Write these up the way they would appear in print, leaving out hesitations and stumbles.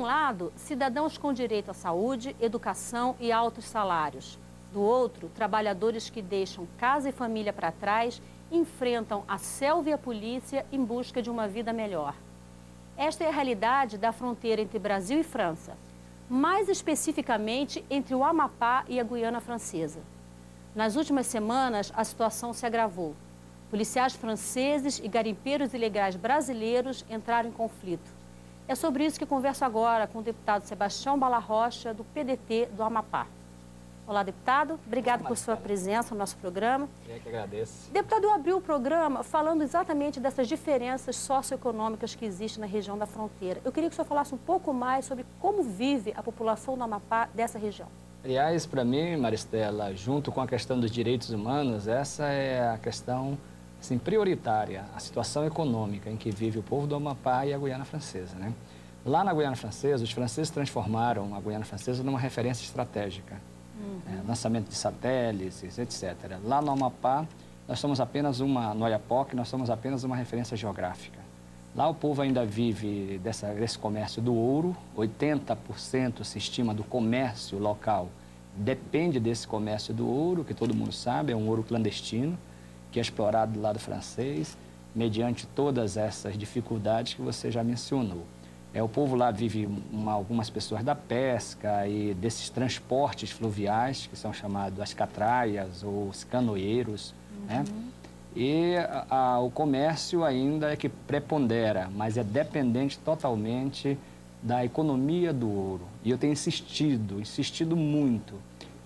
um lado, cidadãos com direito à saúde, educação e altos salários. Do outro, trabalhadores que deixam casa e família para trás e enfrentam a selva e a polícia em busca de uma vida melhor. Esta é a realidade da fronteira entre Brasil e França, mais especificamente entre o Amapá e a Guiana Francesa. Nas últimas semanas, a situação se agravou. Policiais franceses e garimpeiros ilegais brasileiros entraram em conflito. É sobre isso que converso agora com o deputado Sebastião Ballarrocha, do PDT do Amapá. Olá, deputado. Obrigado por sua presença no nosso programa. Eu que agradeço. Deputado, eu abri o programa falando exatamente dessas diferenças socioeconômicas que existem na região da fronteira. Eu queria que o senhor falasse um pouco mais sobre como vive a população do Amapá dessa região. Aliás, para mim, Maristela, junto com a questão dos direitos humanos, essa é a questão assim, prioritária, a situação econômica em que vive o povo do Amapá e a Guiana Francesa, né? Lá na Guiana Francesa, os franceses transformaram a Guiana Francesa numa referência estratégica. Lançamento de satélites, etc. Lá no Amapá, nós somos apenas no Oiapoque, nós somos apenas uma referência geográfica. Lá o povo ainda vive desse comércio do ouro, 80% se estima do comércio local depende desse comércio do ouro, que todo mundo sabe, é um ouro clandestino, que é explorado do lado francês, mediante todas essas dificuldades que você já mencionou. O povo lá vive algumas pessoas da pesca e desses transportes fluviais, que são chamados as catraias ou os canoeiros, né? E o comércio ainda é que prepondera, mas é dependente totalmente da economia do ouro. E eu tenho insistido muito,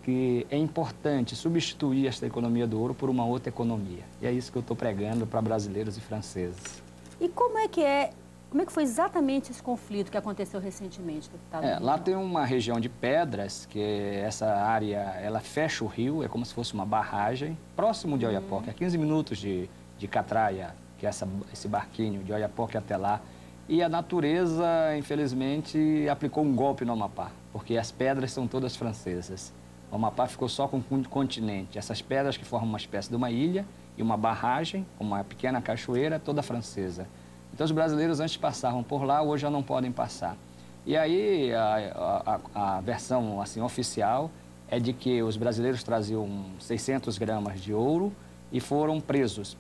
que é importante substituir esta economia do ouro por uma outra economia. E é isso que eu estou pregando para brasileiros e franceses. E como é que foi exatamente esse conflito que aconteceu recentemente, deputado? Lá tem uma região de pedras, que essa área, ela fecha o rio, é como se fosse uma barragem, próximo de Oiapoque, a 15 minutos de Catraia, que é esse barquinho de Oiapoque até lá. E a natureza, infelizmente, aplicou um golpe no Amapá, porque as pedras são todas francesas. O Amapá ficou só com um continente. Essas pedras que formam uma espécie de uma ilha e uma barragem, uma pequena cachoeira, toda francesa. Então, os brasileiros antes passavam por lá, hoje já não podem passar. E aí, a versão assim, oficial é de que os brasileiros traziam 600 gramas de ouro e foram presos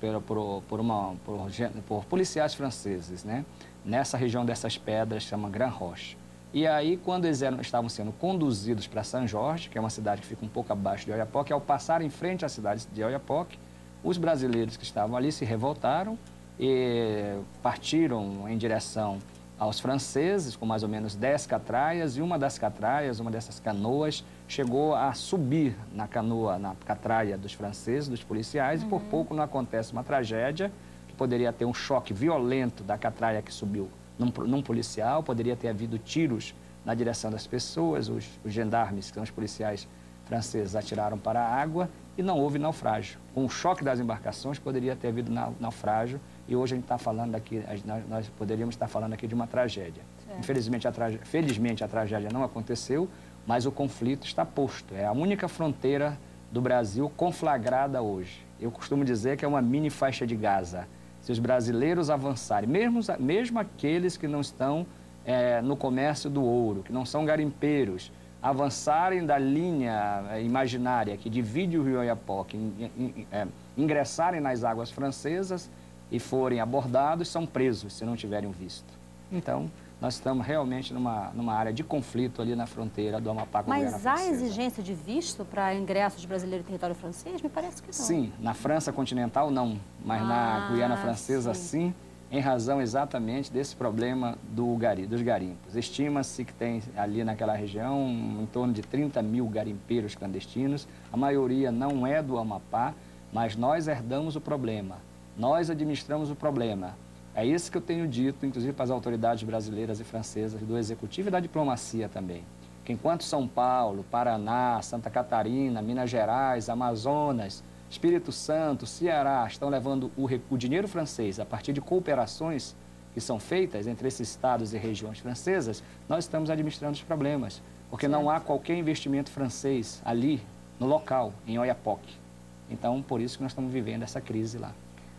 por policiais franceses, né? Nessa região dessas pedras, chama Grand Roche. E aí, quando eles estavam sendo conduzidos para São Jorge, que é uma cidade que fica um pouco abaixo de Oiapoque, ao passar em frente à cidade de Oiapoque, os brasileiros que estavam ali se revoltaram e partiram em direção aos franceses, com mais ou menos 10 catraias, e uma dessas canoas, chegou a subir na catraia dos franceses, dos policiais, e por pouco não acontece uma tragédia, que poderia ter um choque violento da catraia que subiu num policial, poderia ter havido tiros na direção das pessoas, os gendarmes, que são os policiais franceses, atiraram para a água e não houve naufrágio. Com o choque das embarcações, poderia ter havido naufrágio, e hoje a gente está falando aqui, nós poderíamos estar falando aqui de uma tragédia. Felizmente a tragédia não aconteceu, mas o conflito está posto. É a única fronteira do Brasil conflagrada hoje. Eu costumo dizer que é uma mini faixa de Gaza. Se os brasileiros avançarem, mesmo aqueles que não estão no comércio do ouro, que não são garimpeiros, avançarem da linha imaginária que divide o rio Oiapoque, ingressarem nas águas francesas e forem abordados, são presos se não tiverem visto. Então, nós estamos realmente numa área de conflito ali na fronteira do Amapá com a Guiana Francesa. Mas há exigência de visto para ingresso de brasileiro em território francês? Me parece que não. Sim, na França continental não, mas na Guiana Francesa sim, em razão exatamente desse problema dos garimpos. Estima-se que tem ali naquela região em torno de 30 mil garimpeiros clandestinos, a maioria não é do Amapá, mas nós herdamos o problema, nós administramos o problema. É isso que eu tenho dito, inclusive para as autoridades brasileiras e francesas, do Executivo e da diplomacia também. Que enquanto São Paulo, Paraná, Santa Catarina, Minas Gerais, Amazonas, Espírito Santo, Ceará estão levando o dinheiro francês a partir de cooperações que são feitas entre esses estados e regiões francesas, nós estamos administrando os problemas. Porque não há qualquer investimento francês ali, no local, em Oiapoque. Então, por isso que nós estamos vivendo essa crise lá.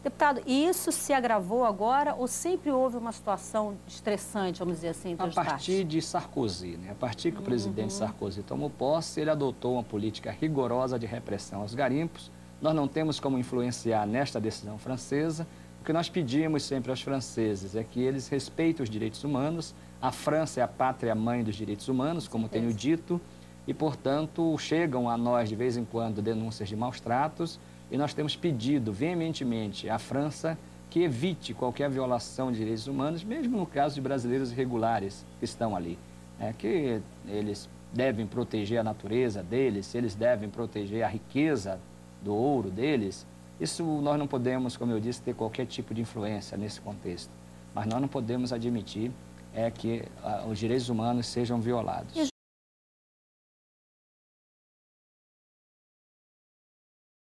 Deputado, e isso se agravou agora ou sempre houve uma situação estressante, vamos dizer assim, entre A os partes? partir de Sarkozy, né? A partir que o presidente Sarkozy tomou posse, ele adotou uma política rigorosa de repressão aos garimpos. Nós não temos como influenciar nesta decisão francesa. O que nós pedimos sempre aos franceses é que eles respeitem os direitos humanos. A França é a pátria-mãe dos direitos humanos, como tenho dito, e, portanto, chegam a nós, de vez em quando, denúncias de maus-tratos, e nós temos pedido veementemente à França que evite qualquer violação de direitos humanos, mesmo no caso de brasileiros irregulares que estão ali. Que eles devem proteger a natureza deles, se eles devem proteger a riqueza do ouro deles. Isso nós não podemos, como eu disse, ter qualquer tipo de influência nesse contexto. Mas nós não podemos admitir que os direitos humanos sejam violados.